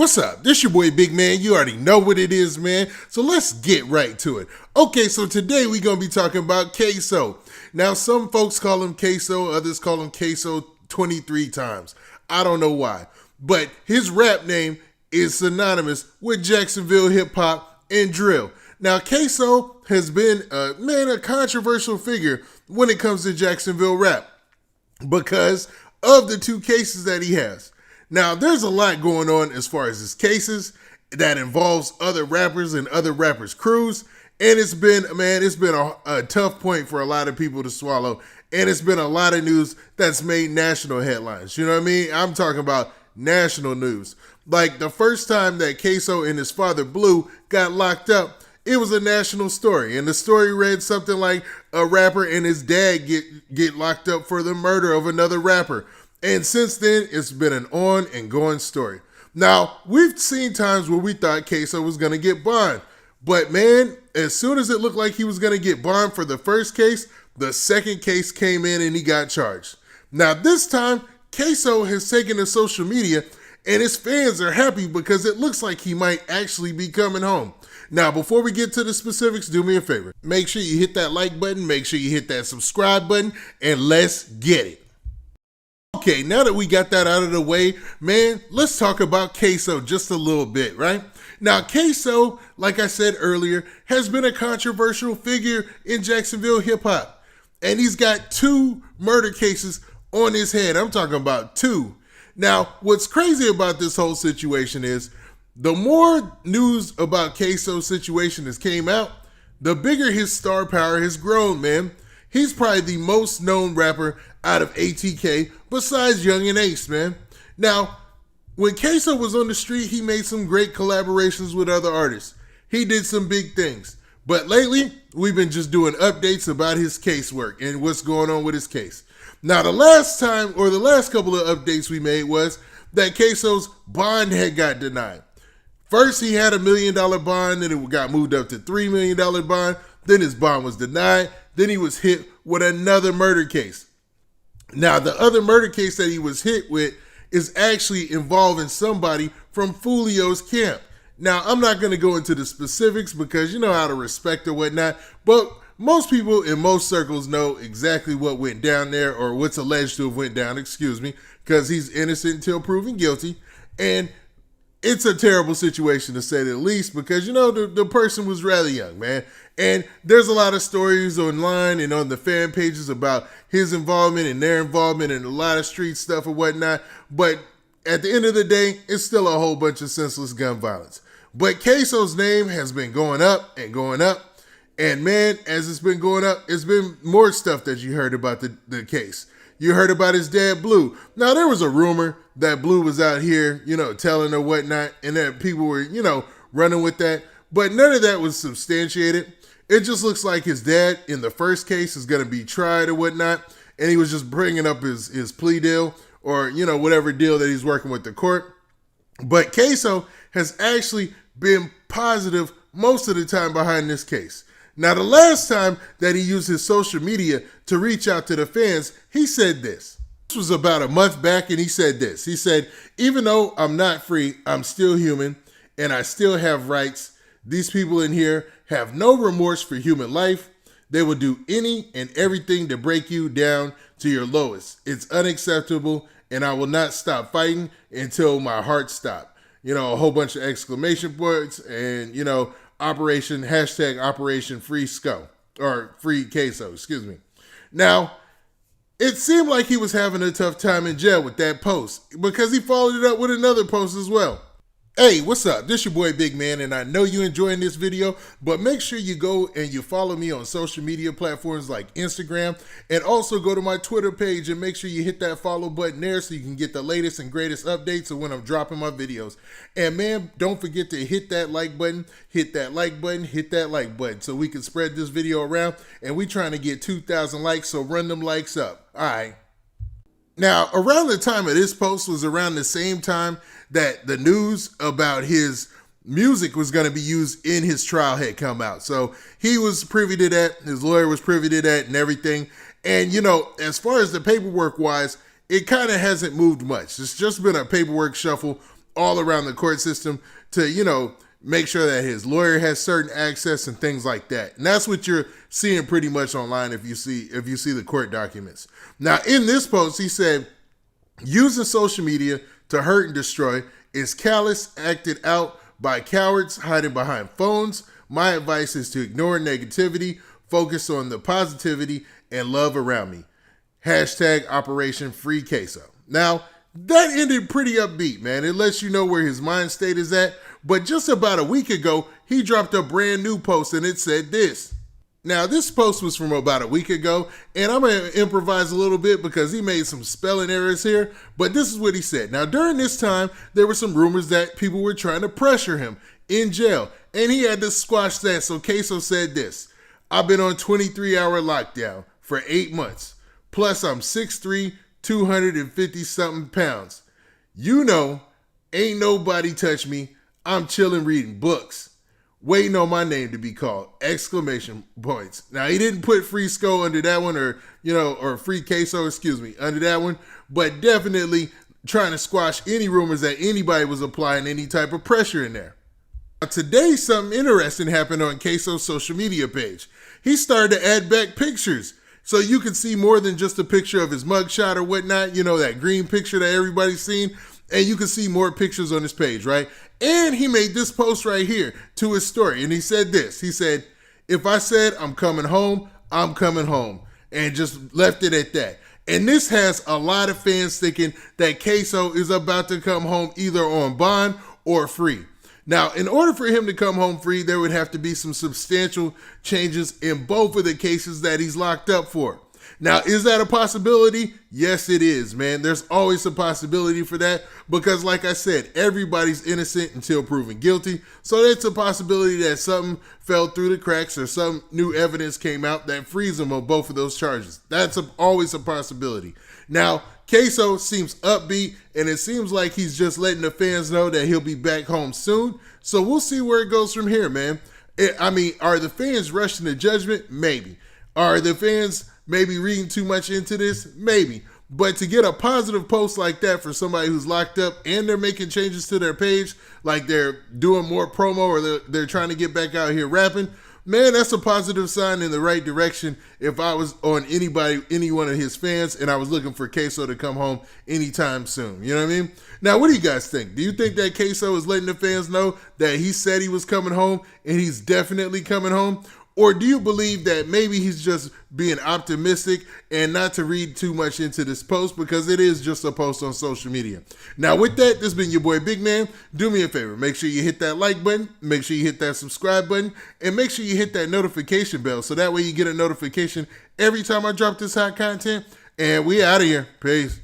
what's up? This your boy Big Man. You already know what it is, man. So let's get right to it. Okay, so today we're going to be talking about KSOO. Now, some folks call him KSOO, others call him KSOO 23 times. I don't know why. But his rap name is synonymous with Jacksonville hip hop and drill. Now, KSOO has been a controversial figure when it comes to Jacksonville rap because of the two cases that he has. Now, there's a lot going on as far as his cases that involves other rappers and other rappers' crews. And it's been a tough point for a lot of people to swallow. And it's been a lot of news that's made national headlines. You know what I mean? I'm talking about national news. Like the first time that KSOO and his father Blue got locked up, it was a national story. And the story read something like a rapper and his dad get locked up for the murder of another rapper. And since then, it's been an on and going story. Now, we've seen times where we thought KSOO was going to get bond. But man, as soon as it looked like he was going to get bond for the first case, the second case came in and he got charged. Now, this time, KSOO has taken to social media and his fans are happy because it looks like he might actually be coming home. Now, before we get to the specifics, do me a favor. Make sure you hit that like button, make sure you hit that subscribe button, and let's get it. Okay, now that we got that out of the way, man, let's talk about KSOO just a little bit, right? Now, KSOO, like I said earlier, has been a controversial figure in Jacksonville hip-hop. And he's got 2 murder cases on his head. I'm talking about 2. Now, what's crazy about this whole situation is the more news about KSOO's situation has came out, the bigger his star power has grown, man. He's probably the most known rapper out of ATK besides Young and Ace, man. Now, when KSOO was on the street, he made some great collaborations with other artists. He did some big things. But lately, we've been just doing updates about his casework and what's going on with his case. Now, the last couple of updates we made was that KSOO's bond had got denied. First, he had $1 million bond, then it got moved up to $3 million bond. Then his bond was denied. Then he was hit with another murder case. Now, the other murder case that he was hit with is actually involving somebody from Fulio's camp. Now, I'm not going to go into the specifics because you know how to respect or whatnot, but most people in most circles know exactly what went down there or what's alleged to have went down, because he's innocent until proven guilty. And it's a terrible situation to say the least because, you know, the person was rather young, man. And there's a lot of stories online and on the fan pages about his involvement and their involvement and a lot of street stuff and whatnot. But at the end of the day, it's still a whole bunch of senseless gun violence. But KSOO's name has been going up and going up. And man, as it's been going up, it's been more stuff that you heard about the case. You heard about his dad, Blue. Now, there was a rumor that Blue was out here, you know, telling or whatnot, and that people were, you know, running with that. But none of that was substantiated. It just looks like his dad in the first case is going to be tried or whatnot, and he was just bringing up his plea deal or, you know, whatever deal that he's working with the court. But KSOO has actually been positive most of the time behind this case. Now, the last time that he used his social media to reach out to the fans, he said this. This was about a month back, and he said this. He said, "Even though I'm not free, I'm still human, and I still have rights. These people in here have no remorse for human life. They will do any and everything to break you down to your lowest. It's unacceptable, and I will not stop fighting until my heart stops." You know, a whole bunch of exclamation points and, you know, Operation Free SCO or Free KSOO, Now, it seemed like he was having a tough time in jail with that post because he followed it up with another post as well. Hey, what's up? This your boy Big Man, and I know you're enjoying this video, but make sure you go and you follow me on social media platforms like Instagram, and also go to my Twitter page and make sure you hit that follow button there so you can get the latest and greatest updates of when I'm dropping my videos. And man, don't forget to hit that like button, hit that like button, hit that like button so we can spread this video around, and we trying to get 2,000 likes, so run them likes up. All right. Now, around the time of this post was around the same time that the news about his music was going to be used in his trial had come out. So he was privy to that. His lawyer was privy to that and everything. And, you know, as far as the paperwork wise, it kind of hasn't moved much. It's just been a paperwork shuffle all around the court system to, make sure that his lawyer has certain access and things like that. And that's what you're seeing pretty much online if you see the court documents. Now, in this post, he said, using social media to hurt and destroy is callous, acted out by cowards hiding behind phones. My advice is to ignore negativity, focus on the positivity and love around me. Hashtag Operation Free KSOO. Now, that ended pretty upbeat, man. It lets you know where his mind state is at. But just about a week ago, he dropped a brand new post and it said this. Now, this post was from about a week ago, and I'm going to improvise a little bit because he made some spelling errors here, but this is what he said. Now, during this time, there were some rumors that people were trying to pressure him in jail, and he had to squash that, so KSOO said this. I've been on 23-hour lockdown for 8 months, plus I'm 6'3", 250-something pounds. Ain't nobody touch me. I'm chilling reading books. Waiting on my name to be called! Exclamation points. Now, he didn't put free SCO under that one or free KSOO, under that one, but definitely trying to squash any rumors that anybody was applying any type of pressure in there. Now, today, something interesting happened on KSOO's social media page. He started to add back pictures so you can see more than just a picture of his mugshot or whatnot, that green picture that everybody's seen. And you can see more pictures on his page, right? And he made this post right here to his story. And he said this. He said, if I said I'm coming home, I'm coming home. And just left it at that. And this has a lot of fans thinking that KSOO is about to come home either on bond or free. Now, in order for him to come home free, there would have to be some substantial changes in both of the cases that he's locked up for. Now, is that a possibility? Yes, it is, man. There's always a possibility for that because, like I said, everybody's innocent until proven guilty. So it's a possibility that something fell through the cracks or some new evidence came out that frees him of both of those charges. That's always a possibility. Now, KSOO seems upbeat, and it seems like he's just letting the fans know that he'll be back home soon. So we'll see where it goes from here, man. Are the fans rushing to judgment? Maybe. Are the fans maybe reading too much into this? Maybe. But to get a positive post like that for somebody who's locked up and they're making changes to their page, like they're doing more promo or they're trying to get back out here rapping, man, that's a positive sign in the right direction if I was on any one of his fans and I was looking for KSOO to come home anytime soon. You know what I mean? Now, what do you guys think? Do you think that KSOO is letting the fans know that he said he was coming home and he's definitely coming home? Or do you believe that maybe he's just being optimistic and not to read too much into this post because it is just a post on social media? Now, with that, this has been your boy Big Man. Do me a favor. Make sure you hit that like button. Make sure you hit that subscribe button. And make sure you hit that notification bell so that way you get a notification every time I drop this hot content. And we out of here. Peace.